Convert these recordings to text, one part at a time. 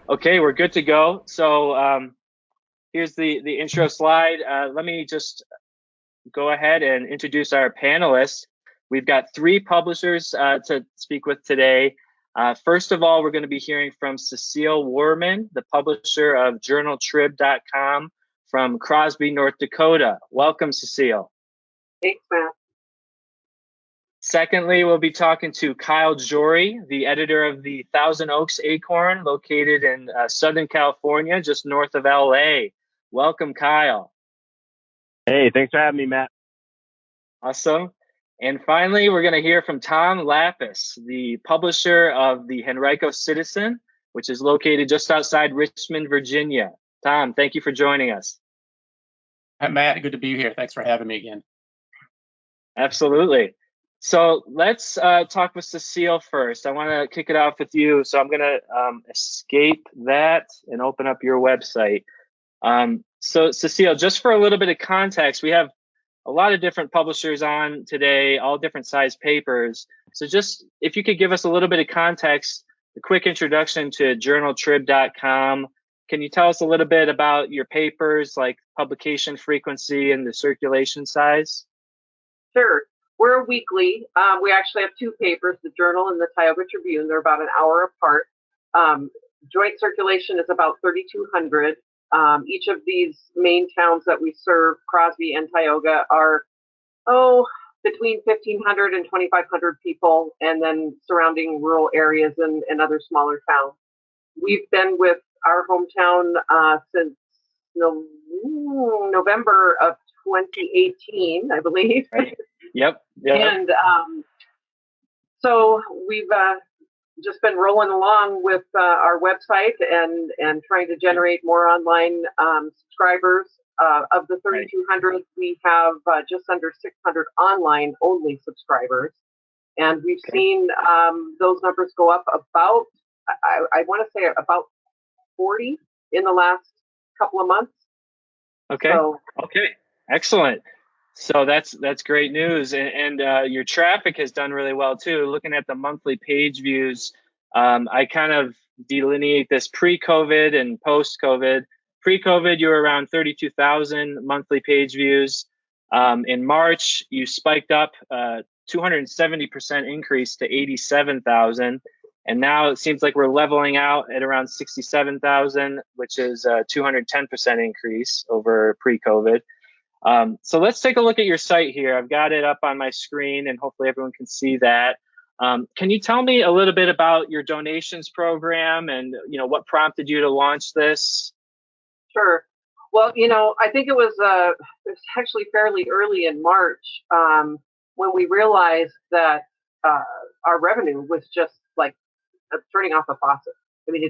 Okay, we're good to go. So here's the intro slide. Let me just go ahead and introduce our panelists. We've got three publishers to speak with today. First of all, we're going to be hearing from Cecile Wehrman, the publisher of journaltrib.com from Crosby, North Dakota. Welcome, Cecile. Thanks, Matt. Secondly, we'll be talking to Kyle Jorrey, the editor of the Thousand Oaks Acorn, located in Southern California, just north of LA. Welcome, Kyle. Hey, thanks for having me, Matt. Awesome. And finally, we're going to hear from Tom Lappas, the publisher of the Henrico Citizen, which is located just outside Richmond, Virginia. Tom, thank you for joining us. Hi, Matt, good to be here. Thanks for having me again. Absolutely. So let's talk with Cecile first. I want to kick it off with you. So I'm going to escape that and open up your website. So Cecile, just for a little bit of context, we have a lot of different publishers on today, all different size papers. So just if you could give us a little bit of context, a quick introduction to journaltrib.com. Can you tell us a little bit about your papers, like publication frequency and the circulation size? Sure. We're a weekly. We actually have two papers, the Journal and the Tioga Tribune. They're about an hour apart. Joint circulation is about 3,200. Each of these main towns that we serve, Crosby and Tioga, are, between 1,500 and 2,500 people, and then surrounding rural areas and other smaller towns. We've been with our hometown since November of 2018, I believe. Right. Yep. And so we've just been rolling along with our website and trying to generate more online subscribers. Of the 3,200, we have just under 600 online only subscribers. And we've seen those numbers go up about, I want to say about 40 in the last couple of months. Okay. Okay. Excellent. So that's great news, and your traffic has done really well too. Looking at the monthly page views, I kind of delineate this pre-COVID and post-COVID. Pre-COVID, you were around 32,000 monthly page views. In March, you spiked up 270% increase to 87,000, and now it seems like we're leveling out at around 67,000, which is a 210% increase over pre-COVID. So let's take a look at your site here. I've got it up on my screen and hopefully everyone can see that. Can you tell me a little bit about your donations program and, what prompted you to launch this? Sure. Well, I think it was actually fairly early in March when we realized that our revenue was just like turning off a faucet. I mean,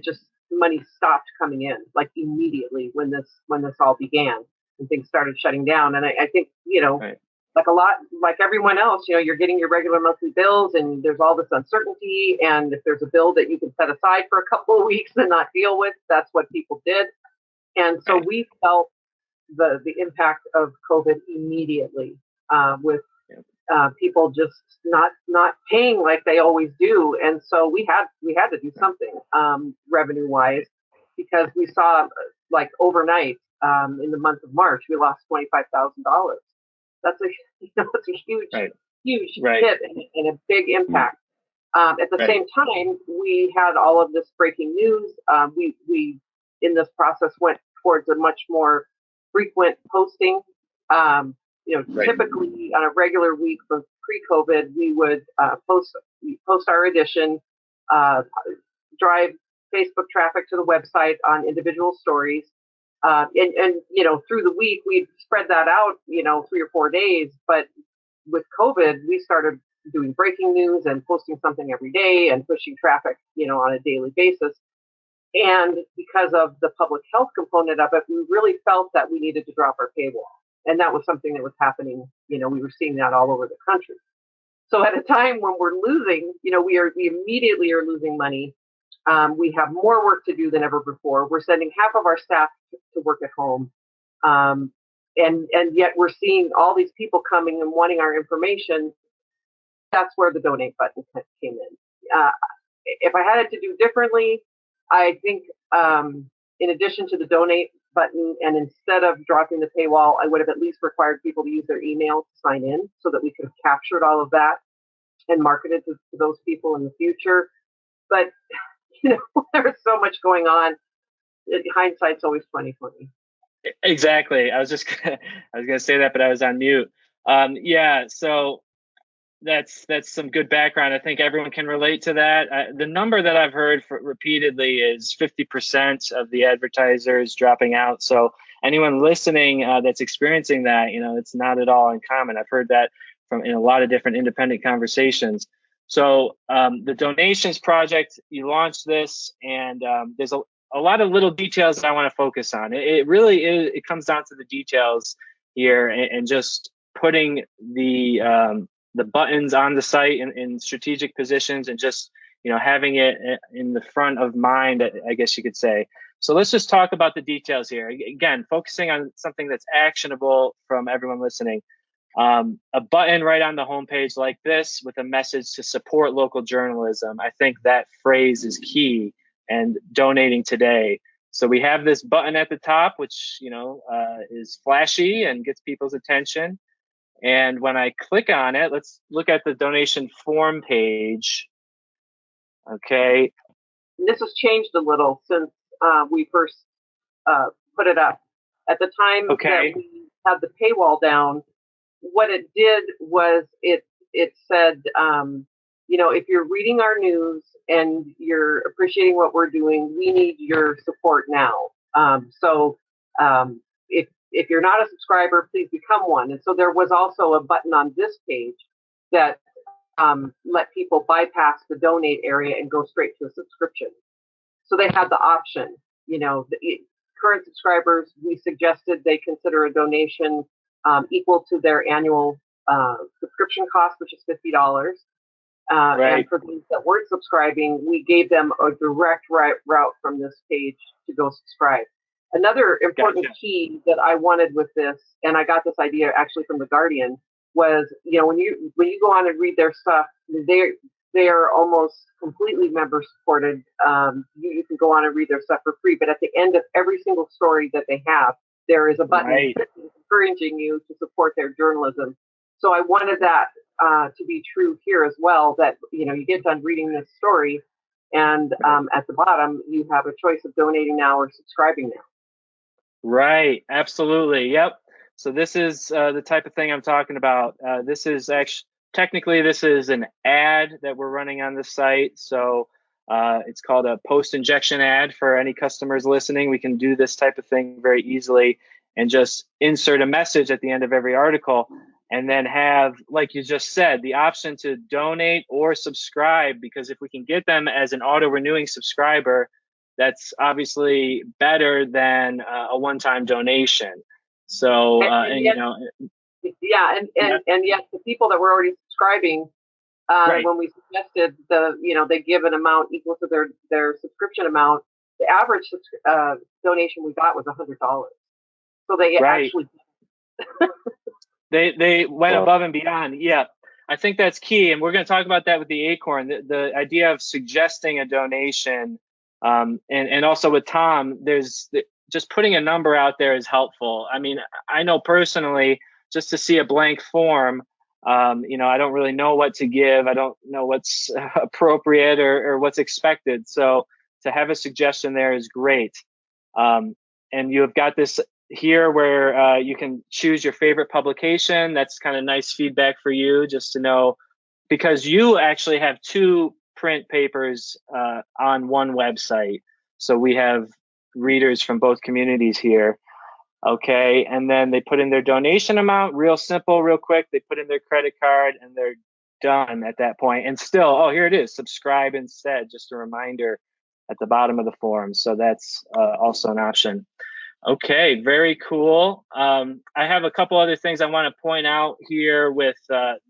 money stopped coming in like immediately when this all began. And things started shutting down. And I think, like everyone else, you're getting your regular monthly bills and there's all this uncertainty. And if there's a bill that you can set aside for a couple of weeks and not deal with, that's what people did. And so we felt the impact of COVID immediately with people just not paying like they always do. And so we had to do something revenue wise, because we saw like overnight, in the month of March, we lost $25,000. That's a huge hit and a big impact. At the same time, we had all of this breaking news. We in this process went towards a much more frequent posting. Typically on a regular week for pre-COVID, we would post our edition, drive Facebook traffic to the website on individual stories. And through the week, we'd spread that out, 3 or 4 days. But with COVID, we started doing breaking news and posting something every day and pushing traffic, on a daily basis. And because of the public health component of it, we really felt that we needed to drop our paywall. And that was something that was happening. We were seeing that all over the country. So at a time when we're losing, we immediately are losing money. We have more work to do than ever before. We're sending half of our staff to work at home. And yet we're seeing all these people coming and wanting our information. That's where the donate button came in. If I had it to do differently, I think in addition to the donate button, and instead of dropping the paywall, I would have at least required people to use their email to sign in so that we could have captured all of that and marketed to those people in the future. But, there's so much going on. Hindsight's always 20/20. Exactly. I was gonna say that, but I was on mute. Yeah. So that's some good background. I think everyone can relate to that. The number that I've heard repeatedly is 50% of the advertisers dropping out. So anyone listening that's experiencing that, it's not at all uncommon. I've heard that in a lot of different independent conversations. So the donations project, you launched this, and there's a lot of little details that I want to focus on. It really is. It comes down to the details here, and just putting the buttons on the site in strategic positions, and just having it in the front of mind, I guess you could say. So let's just talk about the details here. Again, focusing on something that's actionable from everyone listening. A button right on the homepage like this with a message to support local journalism. I think that phrase is key, and donating today. So we have this button at the top, which is flashy and gets people's attention. And when I click on it, let's look at the donation form page. Okay. This has changed a little since we first put it up. At the time that we had the paywall down, what it did was it said, if you're reading our news and you're appreciating what we're doing, we need your support now. If you're not a subscriber, please become one. And so there was also a button on this page that let people bypass the donate area and go straight to a subscription. So they had the option. Current subscribers, we suggested they consider a donation equal to their annual subscription cost, which is $50. And for those that weren't subscribing, we gave them a direct route from this page to go subscribe. Another important key that I wanted with this, and I got this idea actually from The Guardian, was when you go on and read their stuff, they are almost completely member supported. You can go on and read their stuff for free, but at the end of every single story that they have, there is a button encouraging you to support their journalism. So I wanted that to be true here as well, that you get done reading this story, and at the bottom you have a choice of donating now or subscribing now. Right, absolutely, yep. So this is the type of thing I'm talking about. This is technically an ad that we're running on the site. So it's called a post injection ad. For any customers listening, we can do this type of thing very easily and just insert a message at the end of every article, and then have, like you just said, the option to donate or subscribe, because if we can get them as an auto-renewing subscriber, that's obviously better than a one-time donation. So, and yet the people that were already subscribing, when we suggested they give an amount equal to their subscription amount, the average donation we got was $100. So they actually they went above and beyond. Yeah, I think that's key, and we're going to talk about that with the Acorn. The idea of suggesting a donation, and also with Tom, there's just putting a number out there is helpful. I mean, I know personally, just to see a blank form, I don't really know what to give. I don't know what's appropriate or what's expected. So to have a suggestion there is great. And you have got this here where you can choose your favorite publication. That's kind of nice feedback for you, just to know, because you actually have two print papers on one website. So we have readers from both communities here. Okay, and then they put in their donation amount, real simple, real quick. They put in their credit card and they're done at that point. And still, here it is, subscribe instead, just a reminder at the bottom of the form. So that's also an option. Okay, very cool. I have a couple other things I want to point out here with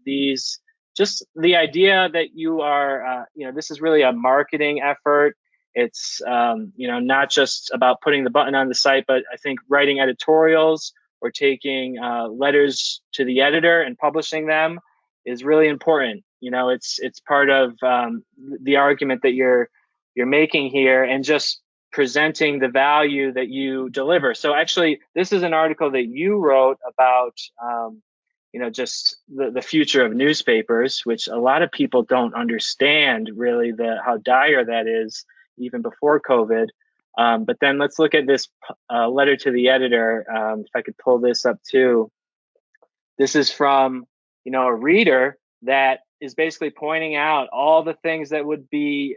these. Just the idea that you are, this is really a marketing effort. It's, not just about putting the button on the site, but I think writing editorials or taking letters to the editor and publishing them is really important. It's part of the argument that you're making here, and just presenting the value that you deliver. So actually, this is an article that you wrote about, just the future of newspapers, which a lot of people don't understand really how dire that is even before COVID. But then let's look at this letter to the editor. If I could pull this up too. This is from, a reader that is basically pointing out all the things that would be,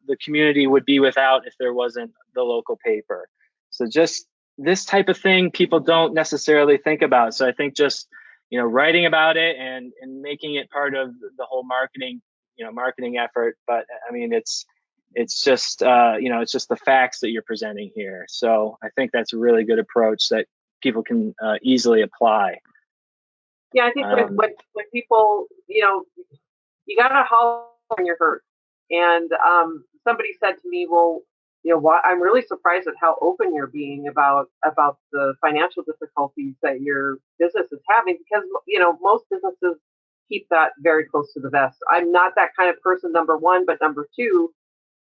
the community would be without if there wasn't the local paper. So just this type of thing people don't necessarily think about. So I think just, writing about it and making it part of the whole marketing effort. But I mean, it's just, it's just the facts that you're presenting here. So I think that's a really good approach that people can easily apply. Yeah, I think when people, you got to holler when you're hurt. And somebody said to me, well, I'm really surprised at how open you're being about the financial difficulties that your business is having, because, most businesses keep that very close to the vest. I'm not that kind of person, number one, but number two,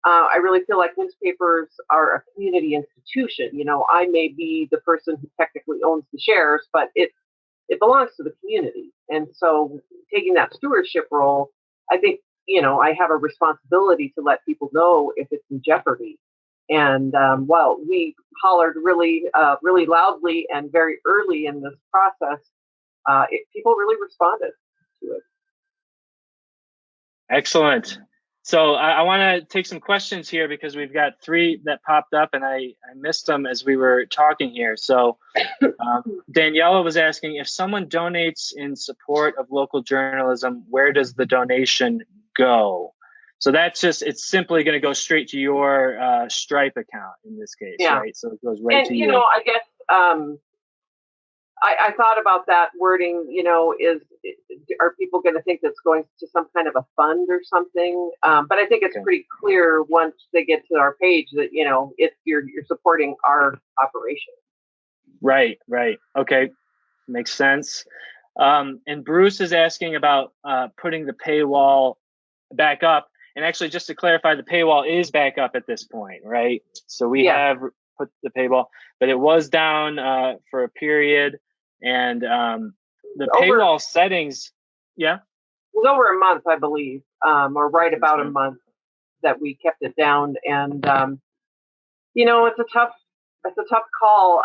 I really feel like newspapers are a community institution. I may be the person who technically owns the shares, but it belongs to the community. And so taking that stewardship role, I think, I have a responsibility to let people know if it's in jeopardy. And while we hollered really, really loudly and very early in this process, people really responded to it. Excellent. So I want to take some questions here because we've got 3 that popped up and I missed them as we were talking here. So Daniela was asking, if someone donates in support of local journalism, where does the donation go? So that's it's simply going to go straight to your Stripe account in this case, right? So it goes right to you. I guess I thought about that wording, are people going to think that's going to some kind of a fund or something? But I think it's pretty clear once they get to our page that, if you're supporting our operation. Right. Okay. Makes sense. And Bruce is asking about putting the paywall back up. And actually, just to clarify, the paywall is back up at this point, right? So we have put the paywall, but it was down for a period. And the paywall settings, it was over a month, I believe, or right about a month that we kept it down. And, it's a tough call.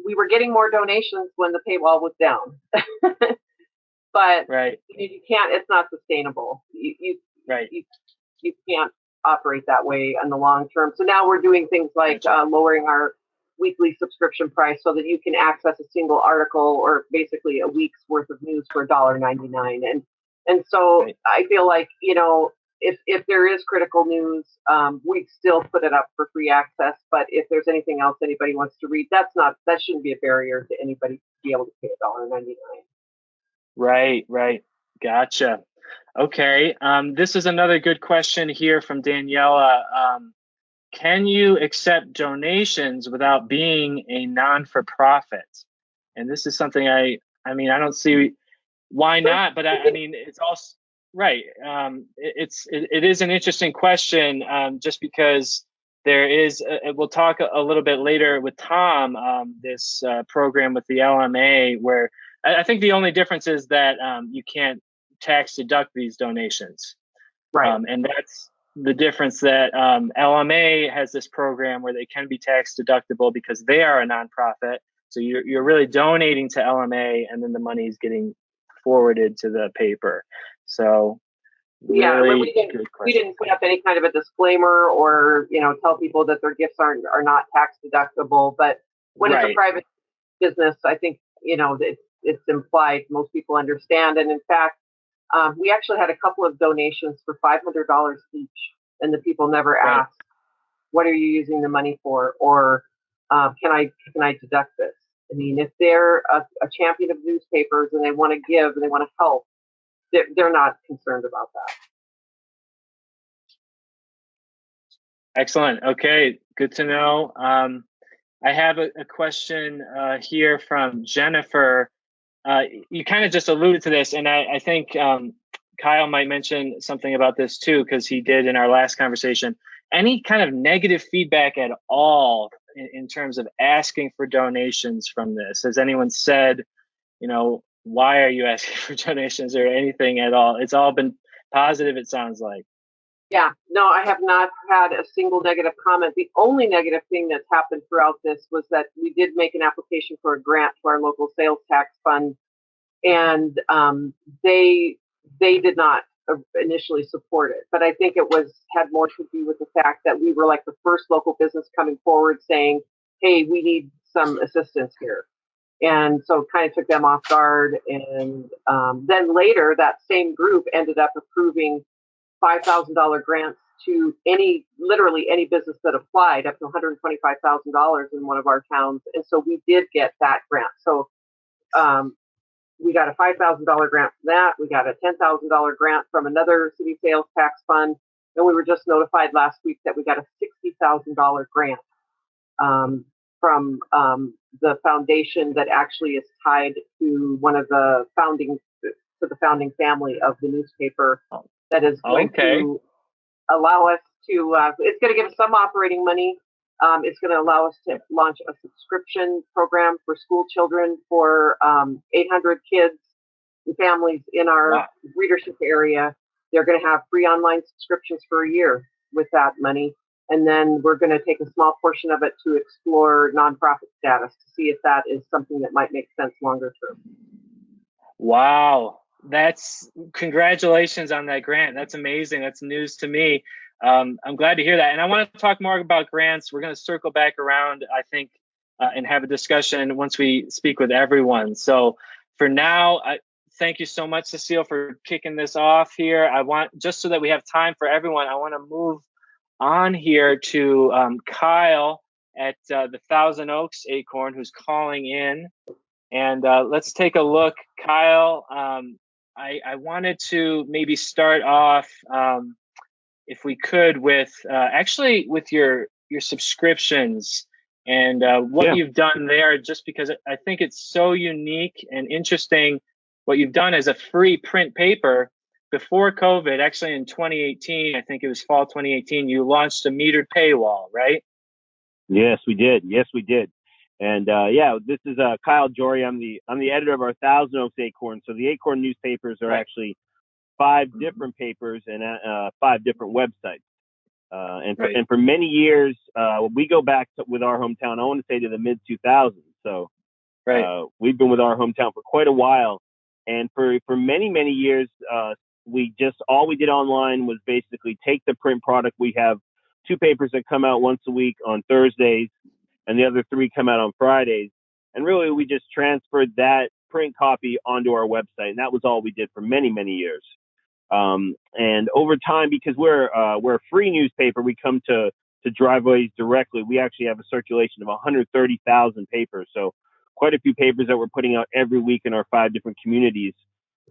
We were getting more donations when the paywall was down, but you can't, it's not sustainable. You can't operate that way in the long term. So now we're doing things like lowering our weekly subscription price so that you can access a single article or basically a week's worth of news for $1.99. And so I feel like, if there is critical news, we'd still put it up for free access. But if there's anything else anybody wants to read, that shouldn't be a barrier to anybody to be able to pay $1.99. Right. Gotcha. Okay. This is another good question here from Daniela. Can you accept donations without being a non-for-profit? And this is something I don't see why not, but I mean, it's also right. It is an interesting question, just because there is, we'll talk a little bit later with Tom, this program with the LMA, where I think the only difference is that you can't tax deduct these donations. Right. And that's the difference, that LMA has this program where they can be tax deductible because they are a nonprofit. So you're really donating to LMA, and then the money is getting forwarded to the paper. So really we didn't put up any kind of a disclaimer or tell people that their gifts are not tax deductible. But when it's a private business, I think it's implied. Most people understand, and in fact, we actually had a couple of donations for $500 each, and the people never asked, "What are you using the money for?" or "Can I deduct this?" I mean, if they're a champion of newspapers and they want to give and they want to help, they're not concerned about that. Excellent. Okay, good to know. I have a question here from Jennifer. You kind of just alluded to this, and I think Kyle might mention something about this too, because he did in our last conversation. any kind of negative feedback at all in terms of asking for donations from this? Has anyone said, why are you asking for donations or anything at all? It's all been positive, it sounds like. Yeah, no, I have not had a single negative comment. The only negative thing that's happened throughout this was that we did make an application for a grant to our local sales tax fund, and they did not initially support it. But I think it had more to do with the fact that we were like the first local business coming forward saying, hey, we need some assistance here. And so it kind of took them off guard. And then later, that same group ended up approving $5,000 grants to literally any business that applied, up to $125,000 in one of our towns. And so we did get that grant. So we got a $5,000 grant from that. We got a $10,000 grant from another city sales tax fund. And we were just notified last week that we got a $60,000 grant from the foundation that actually is tied to one of the founding family of the newspaper, that is going to allow us to, it's going to give us some operating money. It's going to allow us to launch a subscription program for school children for 800 kids and families in our readership area. They're going to have free online subscriptions for a year with that money. And then we're going to take a small portion of it to explore nonprofit status to see if that is something that might make sense longer term. Wow. Congratulations on that grant. That's amazing. That's news to me. I'm glad to hear that. And I want to talk more about grants. We're going to circle back around, I think, and have a discussion once we speak with everyone. So for now, thank you so much, Cecile, for kicking this off here. Just so that we have time for everyone, I want to move on here to Kyle at the Thousand Oaks Acorn, who's calling in. And let's take a look. Kyle, I wanted to maybe start off, if we could, with with your subscriptions and what you've done there, just because I think it's so unique and interesting what you've done as a free print paper. Before COVID, actually in 2018, I think it was fall 2018, you launched a metered paywall, right? Yes, we did. And this is Kyle Jorrey. I'm the editor of our Thousand Oaks Acorn. So the Acorn newspapers are actually 5 different papers and 5 different websites. And for many years, we go back with our hometown, I want to say to the mid 2000s. So we've been with our hometown for quite a while. And for many, many years, all we did online was basically take the print product. We have 2 papers that come out once a week on Thursdays, and the other 3 come out on Fridays. And really, we just transferred that print copy onto our website. And that was all we did for many, many years. And over time, because we're a free newspaper, we come to driveways directly. We actually have a circulation of 130,000 papers. So quite a few papers that we're putting out every week in our 5 different communities.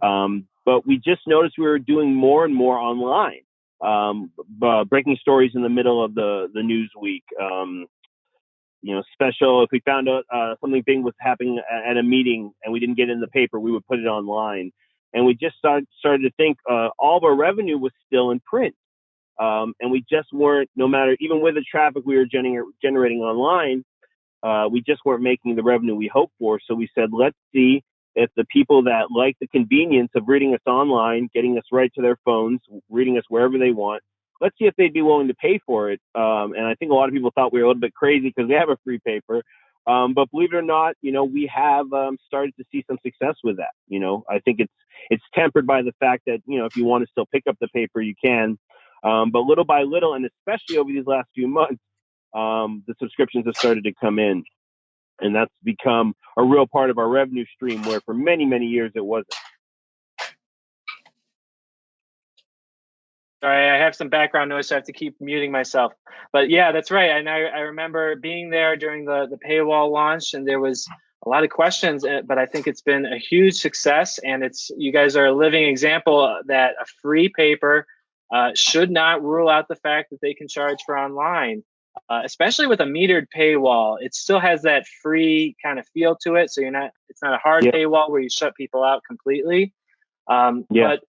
But we just noticed we were doing more and more online, breaking stories in the middle of the news week. Special, if we found out something big was happening at a meeting and we didn't get it in the paper, we would put it online. And we just started to think all of our revenue was still in print. And we just weren't, no matter, even with the traffic we were generating online, we just weren't making the revenue we hoped for. So we said, let's see if the people that like the convenience of reading us online, getting us right to their phones, reading us wherever they want, let's see if they'd be willing to pay for it. And I think a lot of people thought we were a little bit crazy because we have a free paper. But believe it or not, we have started to see some success with that. I think it's tempered by the fact that, if you want to still pick up the paper, you can. But little by little, and especially over these last few months, the subscriptions have started to come in. And that's become a real part of our revenue stream, where for many, many years it wasn't. Sorry, I have some background noise, so I have to keep muting myself. But yeah, that's right. And I remember being there during the paywall launch, and there was a lot of questions, but I think it's been a huge success. And you guys are a living example that a free paper should not rule out the fact that they can charge for online, especially with a metered paywall. It still has that free kind of feel to it. So it's not a hard paywall where you shut people out completely. But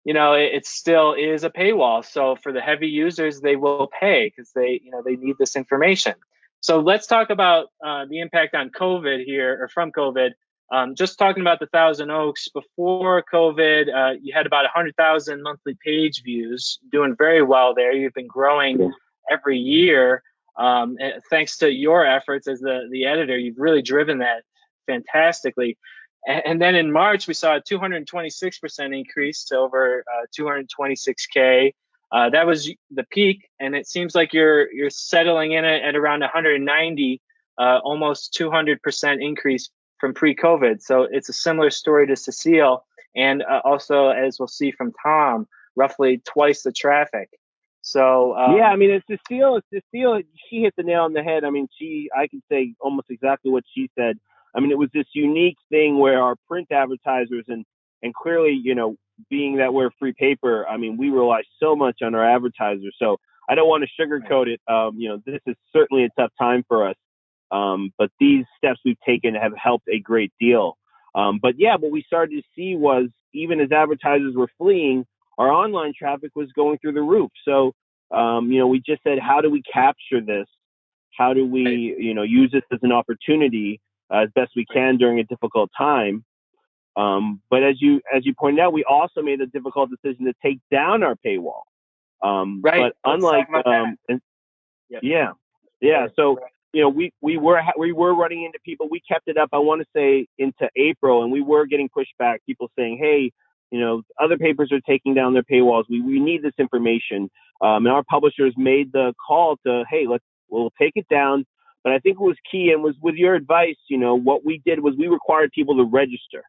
it still is a paywall. So for the heavy users, they will pay because they need this information. So let's talk about the impact on COVID here, or from COVID. Just talking about the Thousand Oaks, before COVID, you had about 100,000 monthly page views, doing very well there. You've been growing every year. Thanks to your efforts as the editor, you've really driven that fantastically. And then in March, we saw a 226% increase to over 226K. That was the peak, and it seems like you're settling in at around 190, almost 200% increase from pre-COVID. So it's a similar story to Cecile, and also, as we'll see from Tom, roughly twice the traffic. So yeah, I mean, it's Cecile. She hit the nail on the head. I mean, I can say almost exactly what she said. I mean, it was this unique thing where our print advertisers and clearly, being that we're a free paper, I mean, we rely so much on our advertisers. So I don't want to sugarcoat it. This is certainly a tough time for us. But these steps we've taken have helped a great deal. But yeah, what we started to see was, even as advertisers were fleeing, our online traffic was going through the roof. So, we just said, how do we capture this? How do we, use this as an opportunity as best we can during a difficult time? But as you pointed out, we also made a difficult decision to take down our paywall. But unlike, So, we were running into people. We kept it up, I want to say, into April, and we were getting pushback. People saying, hey, other papers are taking down their paywalls. We need this information. And our publishers made the call to, hey, we'll take it down. But I think what was key, and was with your advice, what we did was we required people to register.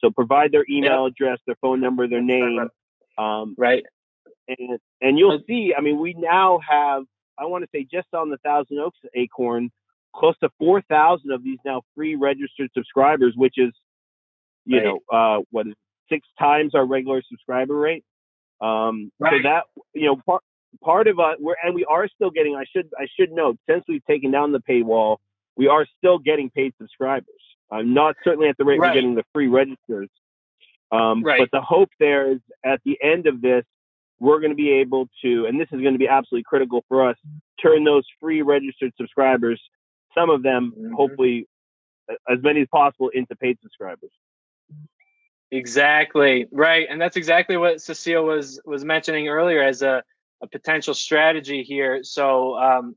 So provide their email address, their phone number, their name. Right. And you'll see, I mean, we now have, I want to say, just on the Thousand Oaks Acorn, close to 4,000 of these now free registered subscribers, which is, what is 6 times our regular subscriber rate. So that, part of us, we are still getting, I should note, since we've taken down the paywall, we are still getting paid subscribers. Not certainly at the rate we're getting the free registers. But the hope there is, at the end of this, we're going to be able to, and this is going to be absolutely critical for us, turn those free registered subscribers, some of them, hopefully as many as possible, into paid subscribers. Exactly. Right. And that's exactly what Cecile was mentioning earlier as a potential strategy here. So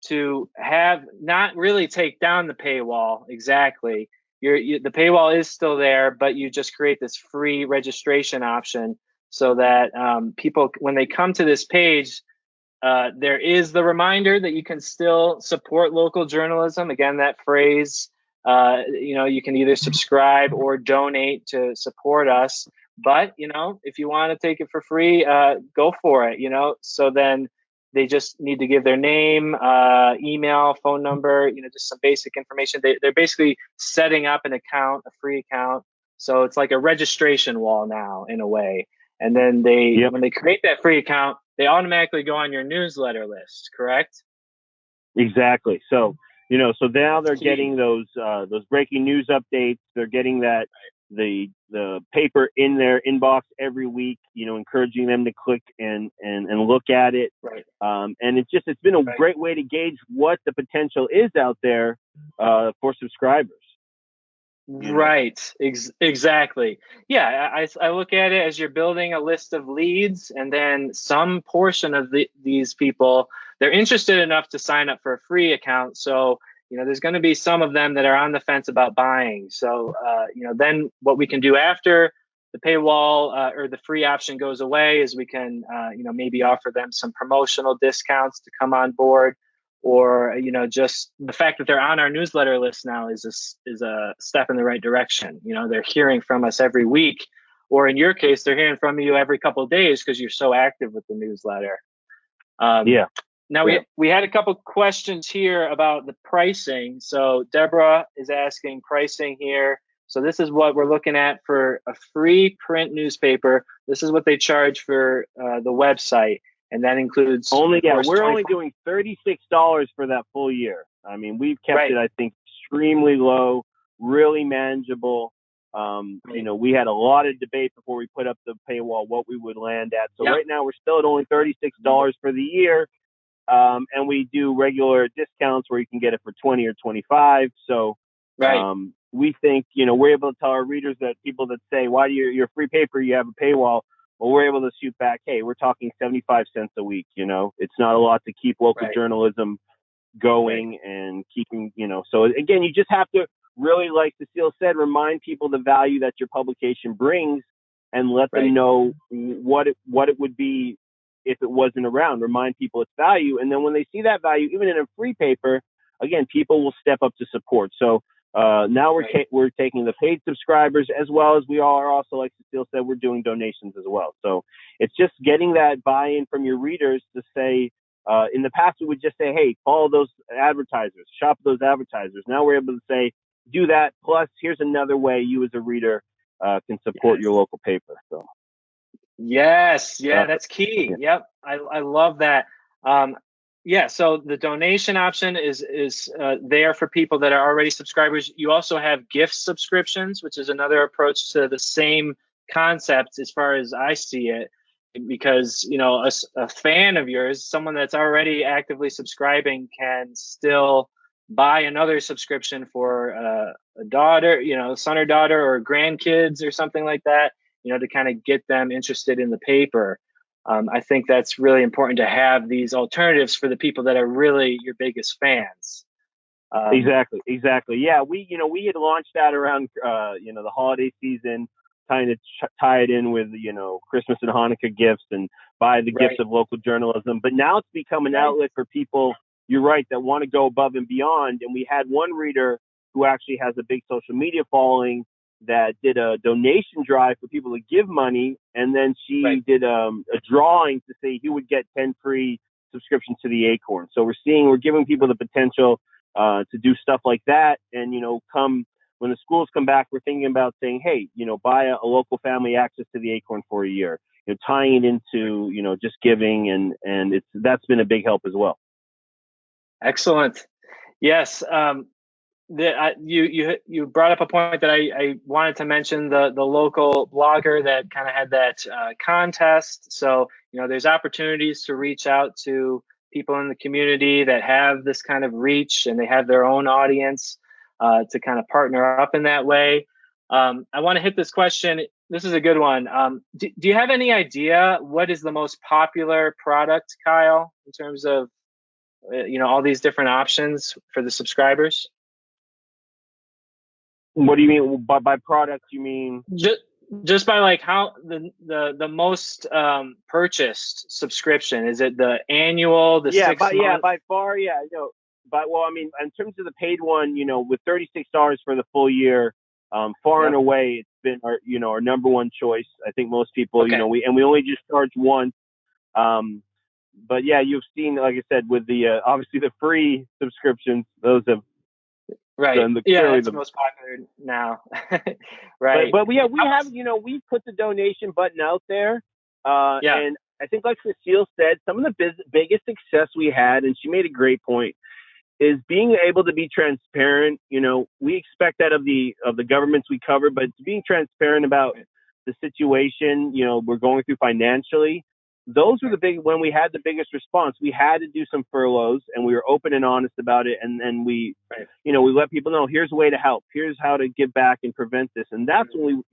to have not really take down the paywall, exactly. The paywall is still there, but you just create this free registration option so that people, when they come to this page, there is the reminder that you can still support local journalism. Again, that phrase, you can either subscribe or donate to support us. But, if you want to take it for free, go for it, So then they just need to give their name, email, phone number, just some basic information. They're basically setting up an account, a free account. So it's like a registration wall now, in a way. And then when they create that free account, they automatically go on your newsletter list, correct? Exactly. So, so now they're getting those breaking news updates. They're getting that the paper in their inbox every week, encouraging them to click and look at it. Right. And it's been a great way to gauge what the potential is out there for subscribers. Right. Exactly. Yeah. I look at it as you're building a list of leads, and then some portion of these people, they're interested enough to sign up for a free account. So, there's going to be some of them that are on the fence about buying. So, then what we can do after the paywall or the free option goes away is we can, maybe offer them some promotional discounts to come on board. Or, just the fact that they're on our newsletter list now is a step in the right direction. They're hearing from us every week, or in your case, they're hearing from you every couple of days because you're so active with the newsletter. Now we had a couple questions here about the pricing. So Deborah is asking pricing here. So this is what we're looking at for a free print newspaper. This is what they charge for the website. And that includes we're only doing $36 for that full year. I mean, we've kept it, I think, extremely low, really manageable. We had a lot of debate before we put up the paywall what we would land at. So right now we're still at only $36 for the year. And we do regular discounts where you can get it for 20 or 25. So we think, we're able to tell our readers that people that say, why do your free paper, you have a paywall? Well, we're able to shoot back, hey, we're talking 75 cents a week. It's not a lot to keep local journalism going and keeping, so again, you just have to really, like Cecile said, remind people the value that your publication brings and let them know what it would be if it wasn't around. Remind people its value. And then when they see that value, even in a free paper, again, people will step up to support. So now we're taking the paid subscribers, as well as we are also, like Cecile said, we're doing donations as well. So it's just getting that buy-in from your readers to say, in the past, we would just say, hey, follow those advertisers, shop those advertisers. Now we're able to say, do that. Plus, here's another way you as a reader can support your local paper. So. Yes. Yeah, that's key. Yep. I love that. So the donation option is there for people that are already subscribers. You also have gift subscriptions, which is another approach to the same concept as far as I see it, because, a fan of yours, someone that's already actively subscribing, can still buy another subscription for a daughter, son or daughter, or grandkids or something like that, to kind of get them interested in the paper. I think that's really important to have these alternatives for the people that are really your biggest fans. Exactly. Yeah, we had launched that around, the holiday season, trying to tie it in with, Christmas and Hanukkah gifts and buy the gifts of local journalism. But now it's become an outlet for people, you're right, that want to go above and beyond. And we had one reader who actually has a big social media following that did a donation drive for people to give money. And then she did a drawing to say he would get 10 free subscriptions to the Acorn. So we're giving people the potential to do stuff like that. And, come when the schools come back, we're thinking about saying, hey, buy a local family access to the Acorn for a year, tying it into, just giving. And that's been a big help as well. Excellent. Yes. You brought up a point that I wanted to mention, the local blogger that kind of had that contest. So, there's opportunities to reach out to people in the community that have this kind of reach and they have their own audience to kind of partner up in that way. I want to hit this question. This is a good one. Do you have any idea what is the most popular product, Kyle, in terms of all these different options for the subscribers? What do you mean by product? You mean just by like how the most purchased subscription? Is it the annual, the 6 month? Yeah, by far, yeah. In terms of the paid one, with $36 for the full year, far and away, it's been our number one choice. I think most people, we only just charge once. But yeah, you've seen, like I said, with the obviously the free subscriptions, those have. Right. It's the most popular now. Right. But we have, we've put the donation button out there. And I think, like Cecile said, some of the biggest success we had, and she made a great point, is being able to be transparent. We expect that of the governments we cover, but being transparent about the situation, we're going through financially. Those were when we had the biggest response. We had to do some furloughs, and we were open and honest about it. And then we let people know, here's a way to help. Here's how to give back and prevent this. And that's when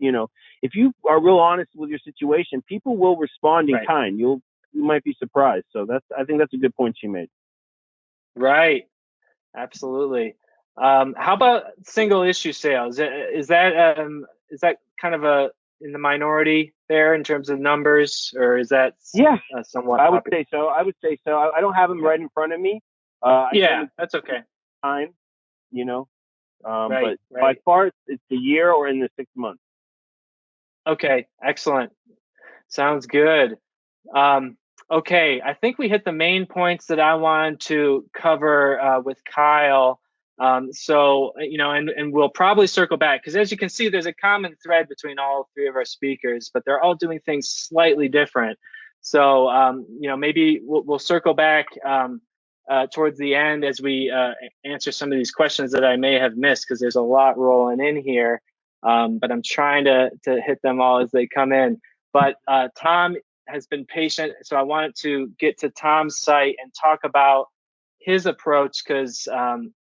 if you are real honest with your situation, people will respond in kind. You might be surprised. So I think that's a good point she made. Right. Absolutely. How about single issue sales? Is that kind of in the minority there in terms of numbers, or is that somewhat? I would say so. I don't have them right in front of me. That's okay. Time, but by far it's the year or in the 6 months. Okay, excellent. Sounds good. Okay, I think we hit the main points that I wanted to cover with Kyle. So, and we'll probably circle back, because as you can see, there's a common thread between all three of our speakers, but they're all doing things slightly different. So, maybe we'll circle back towards the end as we answer some of these questions that I may have missed, because there's a lot rolling in here. but I'm trying to hit them all as they come in. But Tom has been patient, so I wanted to get to Tom's site and talk about his approach, because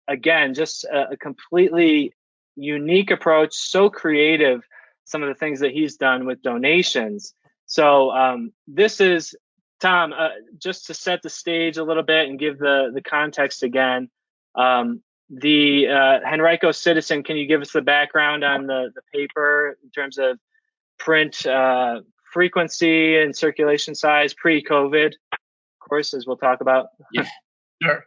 again, just a completely unique approach, so creative, some of the things that he's done with donations. So this is, Tom, just to set the stage a little bit and give the context again, the Henrico Citizen, can you give us the background on the paper in terms of print frequency and circulation size pre-COVID, of course, as we'll talk about? Yeah, sure.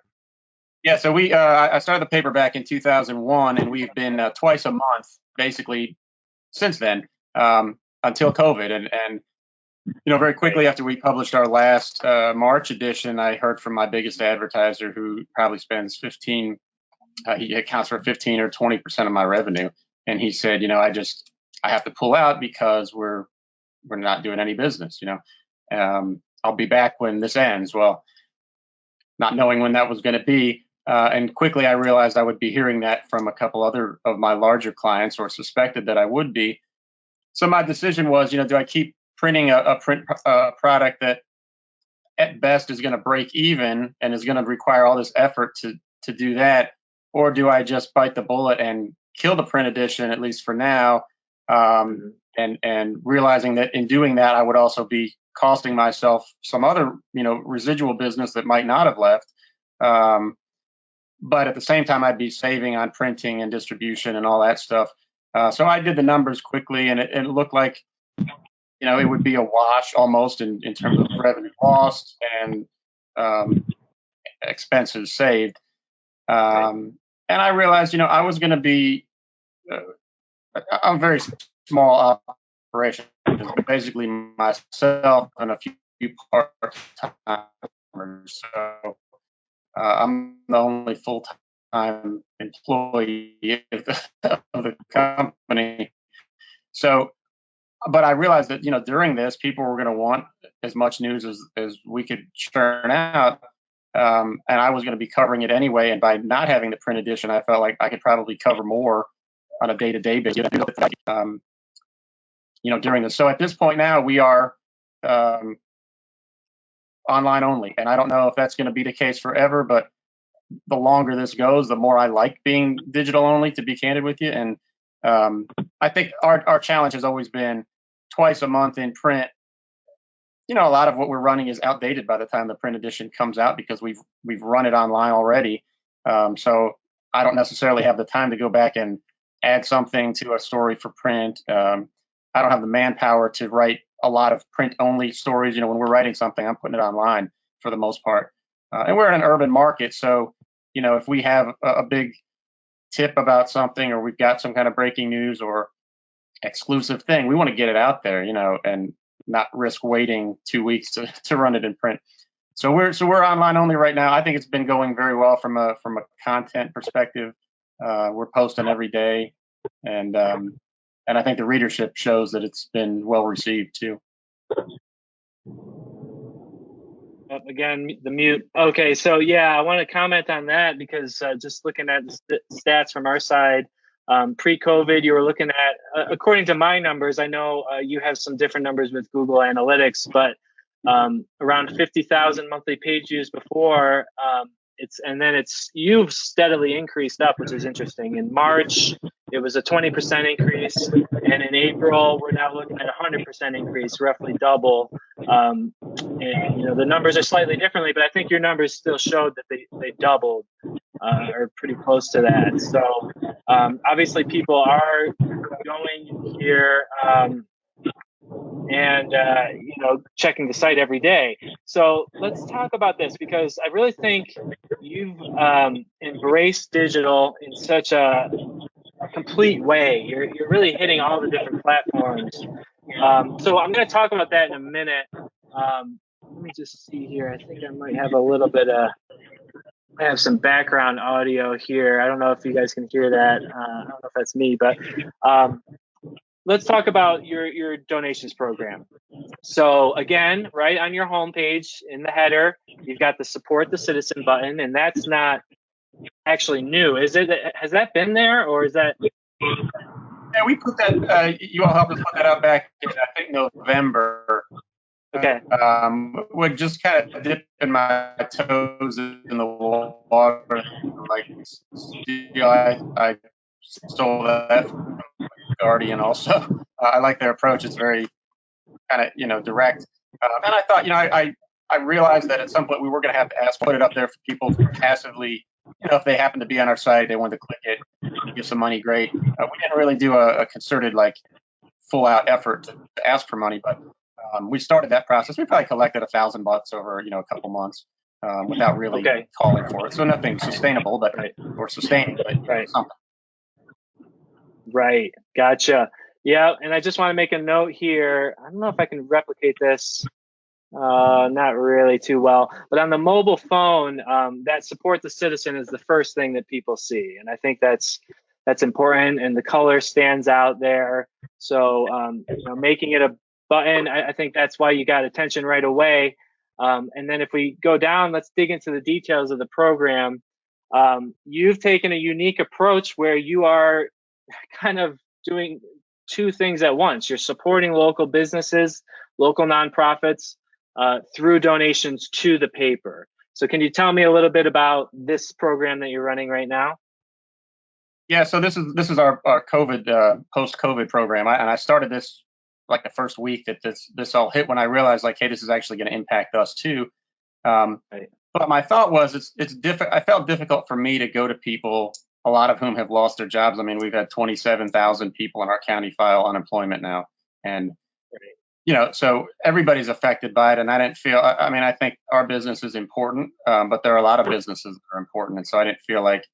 Yeah, so I started the paper back in 2001, and we've been twice a month basically since then, until COVID. And very quickly after we published our last March edition, I heard from my biggest advertiser, who probably spends he accounts for 15 or 20% of my revenue, and he said, I have to pull out because we're not doing any business. I'll be back when this ends. Well, not knowing when that was going to be. And quickly I realized I would be hearing that from a couple other of my larger clients, or suspected that I would be. So my decision was, do I keep printing a print product that at best is going to break even and is going to require all this effort to do that? Or do I just bite the bullet and kill the print edition, at least for now, and realizing that in doing that, I would also be costing myself some other, residual business that might not have left. But at the same time, I'd be saving on printing and distribution and all that stuff. So I did the numbers quickly, and it looked like, it would be a wash almost in terms of revenue lost and expenses saved. And I realized, I was going to be a very small operation, basically myself and a few part-timers. So I'm the only full-time employee of the company. So, but I realized that, during this, people were going to want as much news as we could churn out. And I was going to be covering it anyway. And by not having the print edition, I felt like I could probably cover more on a day-to-day basis, during this. So at this point now, we are online only. And I don't know if that's going to be the case forever, but the longer this goes, the more I like being digital only, to be candid with you. And I think our challenge has always been twice a month in print. A lot of what we're running is outdated by the time the print edition comes out, because we've run it online already. So I don't necessarily have the time to go back and add something to a story for print. I don't have the manpower to write a lot of print only stories. When we're writing something, I'm putting it online for the most part. And we're in an urban market, so if we have a big tip about something, or we've got some kind of breaking news or exclusive thing, we want to get it out there, and not risk waiting 2 weeks to run it in print. So we're online only right now. I think it's been going very well from a content perspective. We're posting every day, and I think the readership shows that it's been well received too. Again, the mute. Okay, so yeah, I want to comment on that, because just looking at the stats from our side, pre-COVID, you were looking at, according to my numbers, I know you have some different numbers with Google Analytics, but around 50,000 monthly page views before. You've steadily increased up, which is interesting. In March, it was a 20% increase, and in April, we're now looking at a 100% increase, roughly double. And the numbers are slightly differently, but I think your numbers still showed that they doubled, or pretty close to that. So obviously, people are going here and checking the site every day. So let's talk about this, because I really think you've embraced digital in such a complete way. You're really hitting all the different platforms. So I'm going to talk about that in a minute. Let me just see here. I think I might have a little bit of, I have some background audio here. I don't know if you guys can hear that. I don't know if that's me, but let's talk about your donations program. So again, right on your homepage in the header, you've got the Support the Citizen button, and that's not actually new, is it? Has that been there, or is that? Yeah, we put that. You all helped us put that out back in, I think, November. Okay. Would just kind of dipping my toes in the water. Like, I stole that from Guardian also. I like their approach. It's very kind of, direct. And I thought, I realized that at some point we were going to have to put it up there for people to passively, if they happen to be on our site, they wanted to click it, give some money, great. We didn't really do a concerted, full out effort to ask for money, but we started that process. We probably collected $1,000 over, a couple months without really calling for it. So nothing sustainable, but or sustaining, but something. Right. Gotcha. Yeah. And I just want to make a note here. I don't know if I can replicate this. Not really too well, but on the mobile phone, that support the citizen is the first thing that people see. And I think that's important, and the color stands out there. So, making it a button, I think that's why you got attention right away. And then if we go down, let's dig into the details of the program. You've taken a unique approach where you are kind of doing two things at once. You're supporting local businesses, local nonprofits, through donations to the paper. So can you tell me a little bit about this program that you're running right now? Yeah, so this is our COVID post-COVID program, and I started this the first week that this all hit, when I realized hey, this is actually going to impact us too. But my thought was I felt difficult for me to go to people, a lot of whom have lost their jobs. I mean, we've had 27,000 people in our county file unemployment now, and so everybody's affected by it. And I didn't feel, I think our business is important, but there are a lot of businesses that are important. And so I didn't feel like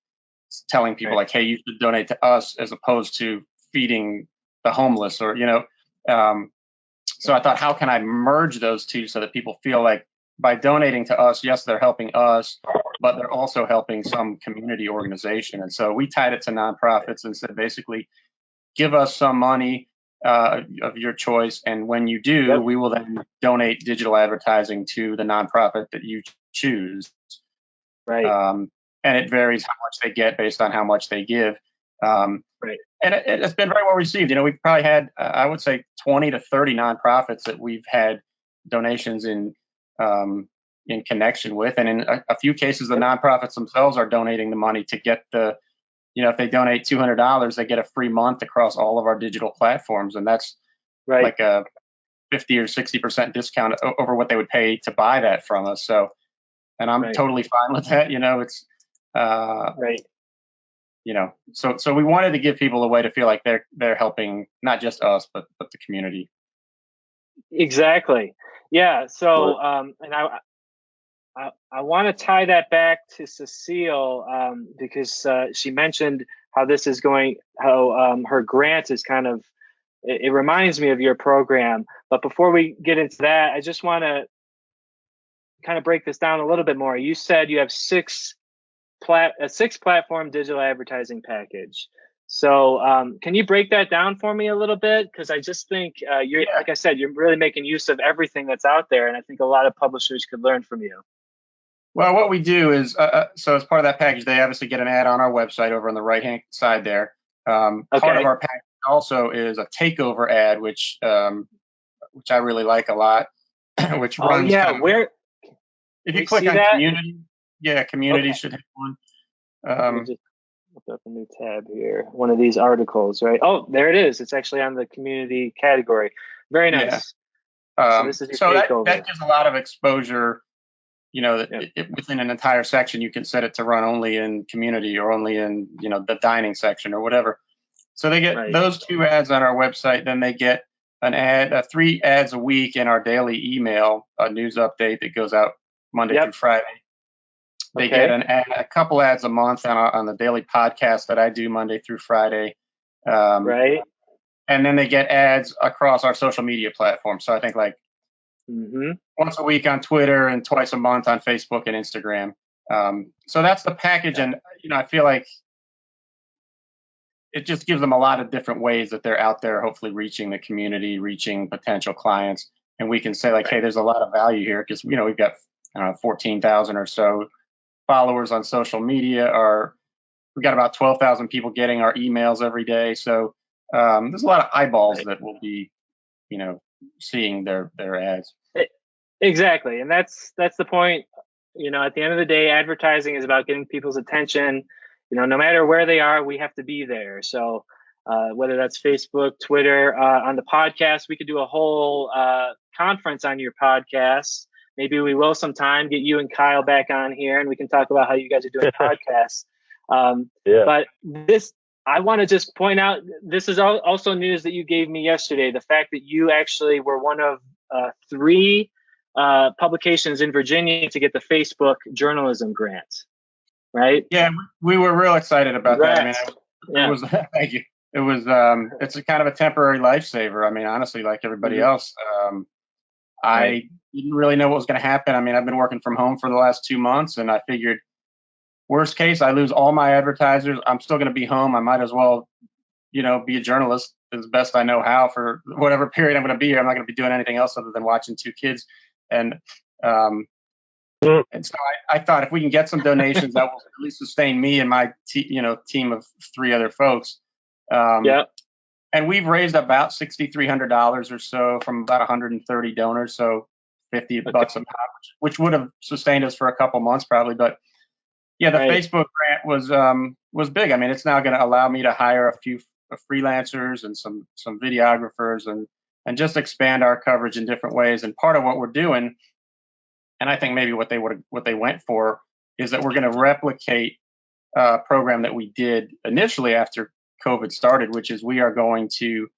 telling people hey, you should donate to us as opposed to feeding the homeless or, so I thought, how can I merge those two so that people feel like by donating to us, yes, they're helping us, but they're also helping some community organization. And so we tied it to nonprofits and said, basically, give us some money of your choice, and when you do, we will then donate digital advertising to the nonprofit that you choose. And it varies how much they get based on how much they give. And it's been very well received. We've probably had, I would say, 20 to 30 nonprofits that we've had donations in connection with, and in a few cases, the nonprofits themselves are donating the money to get the. If they donate $200, they get a free month across all of our digital platforms. And that's like a 50 or 60% discount over what they would pay to buy that from us. So, and I'm totally fine with that. It's, so we wanted to give people a way to feel like they're helping not just us, but the community. Exactly. Yeah. So, and I want to tie that back to Cecile because she mentioned how this is going, how her grant is kind of, it reminds me of your program. But before we get into that, I just want to kind of break this down a little bit more. You said you have a six platform digital advertising package. So can you break that down for me a little bit? Because I just think like I said, you're really making use of everything that's out there. And I think a lot of publishers could learn from you. Well, what we do is, so as part of that package, they obviously get an ad on our website over on the right-hand side there. Part of our package also is a takeover ad, which I really like a lot, which runs. Where? If you click on that? Community, community should have one. Let me just put up a new tab here. One of these articles, right? Oh, there it is. It's actually on the community category. Very nice. So this is your takeover. That gives a lot of exposure. Within an entire section, you can set it to run only in community or only in, the dining section or whatever. So they get those two ads on our website. Then they get an ad, 3 ads a week in our daily email, a news update that goes out Monday through Friday. They get a couple ads a month on the daily podcast that I do Monday through Friday. And then they get ads across our social media platforms. So I think once a week on Twitter and twice a month on Facebook and Instagram. So that's the package. And, I feel like it just gives them a lot of different ways that they're out there, hopefully reaching the community, reaching potential clients. And we can say hey, there's a lot of value here because, we've got 14,000 or so followers on social media. We've got about 12,000 people getting our emails every day. So there's a lot of eyeballs that will be, seeing their ads. Exactly, and that's the point. At the end of the day, advertising is about getting people's attention. No matter where they are, we have to be there. So whether that's Facebook, Twitter, on the podcast, we could do a whole conference on your podcast. Maybe we will sometime get you and Kyle back on here, and we can talk about how you guys are doing podcasts. But I want to just point out, this is also news that you gave me yesterday, the fact that you actually were one of 3 publications in Virginia to get the Facebook journalism grant, right? Yeah, we were real excited about that. I mean, it was, thank you. It was, it's a kind of a temporary lifesaver. I mean, honestly, like everybody else, I didn't really know what was going to happen. I mean, I've been working from home for the last 2 months, and I figured, worst case, I lose all my advertisers. I'm still going to be home. I might as well, be a journalist as best I know how for whatever period I'm going to be here. I'm not going to be doing anything else other than watching 2 kids. And so I thought if we can get some donations that will at least sustain me and my team of 3 other folks. And we've raised about $6,300 or so from about 130 donors, so $50 a pop, which would have sustained us for a couple months probably. But yeah, the Facebook grant was big. I mean, it's now going to allow me to hire a few freelancers and some videographers and just expand our coverage in different ways. And part of what we're doing, and I think maybe what they went for, is that we're going to replicate a program that we did initially after COVID started, which is we are going to